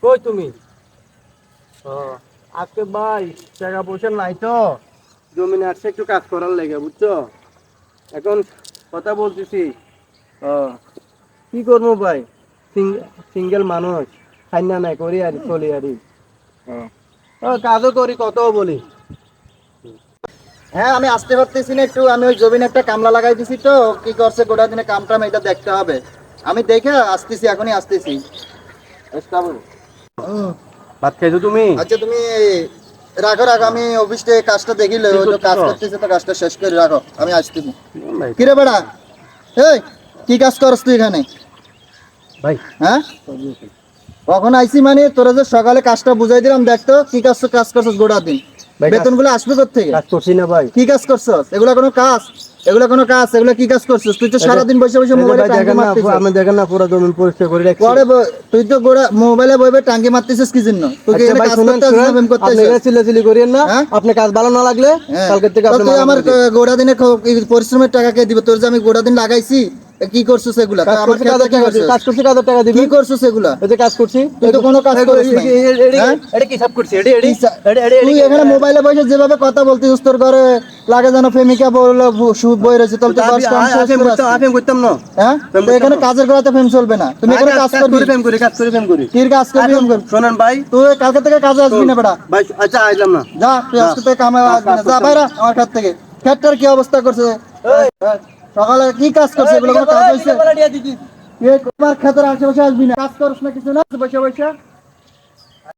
কই তুমি? ও, আজকে ভাই টাকা পয়সা নাই তো, জমিনে আসছে একটু কাজ করার লেগে, বুঝছো? এখন কথা বলতেছি। ও, কি করবো ভাই, সিঙ্গেল মানুষ, খাইনা নাই করি আর চলি আরি। ও, ও, কাজও করি, কতও বলি। হ্যাঁ, আমি আসতে পারতেছি না একটু, আমি ওই জমিনে একটা কামলা লাগাই দিছি তো, কি করছে গোটা দিনে কাম টাম এটা দেখতে হবে। আমি দেখে আসতেছি, এখনই আসতেছি। ভাত খাইছো তুমি? আচ্ছা তুমি রাখো রাখো, আমি অফিস থেকে কাজটা দেখিলে কি ওই তো কাজ করতেছো? করতেছে, তো কাজটা শেষ করে রাখো, আমি আসতেছি। ভাই, কিরে বেড়া, এই কি কাজ করছ তুই এখানে? ভাই, হ্যাঁ, কখন আইসি মানে তোরা যে সকালে কাজটা বুঝাই দিলাম, দেখতো কি কাজ করছস গোটা দিন, ভাই, বেতন গুলো আসবে কোত্থেকে? কাজ করছি না ভাই। কি কাজ করছস? এগুলা কোনো কাজ? এগুলা কোনো কাজ? এগুলা কি কাজ করছস? তুই তো সারাদিন বসে বসে এই যে মোবাইলে ভাই টাঙ্কি দেখেন না, মারতেছিস। আমি দেখেন না পুরো জমি পরিষ্কার করে রাখছি। পরে তুই তো গোড়া মোবাইলে বইবে টাঙ্কি মারতেছিস কি জন্য? তুই কি আচ্ছা এখানে ভাই কাজ শুনেন করতে আসিস না শুনেন, প্রেম করতে আপনি আসিস? এখানে চিল্লাচিল্লি করিয়েন না। হ্যাঁ? আপনি কাজ ভালো না লাগলে হ্যাঁ। কালকে থেকে তো আপনি তুই মানা আমার করে দিন। গোড়া দিনে এই পরিশ্রমের টাকা কে দিবে? তোর যে আমি গোড়া দিন লাগাইছি, কি করছিস এগুলা? তা কাজ আমার করছি ক্ষেত্রে কাজের কি টাকা দিবি, করছিস? কাজ করছি কাজের টাকা দিবি। কি করছিস এগুলা? এই যে কাজ করছি। তুই তো কোনো কাজ করিস নাই। হ্যাঁ? এটা কি সব করছি? তুই এখানে মোবাইলে বসে যেভাবে কথা বলতিস, তোর ঘরে লাগে যেন প্রেমিকা বলে বই রয়েছে, তোর তো দশ কাম শেষ করে আসছিস। আমি করতাম না। হ্যাঁ, তো এখানে কাজের গোড়াতে ফেম চলবে না, তুমি এখানে কাজ করবি। কাজ করে ফেম করি। কি কাজ করবি? ফেম করবি। শোনেন ভাই, তুই কালকে থেকে কাজে আসবি না বেটা। ভাই আচ্ছা আইলাম না। যা, তুই আজকে থেকে কামে আসবি না, যা বাইরা আমার কাছ থেকে। ক্ষেতটার কি অবস্থা করছে? এই, সকালে কি কাজ করছে? এগুলো কোনো কাজ হয়েছে? তোমার ক্ষেতের আশেপাশে আসবি না, কাজ করিস না কিছু না, বসে বসে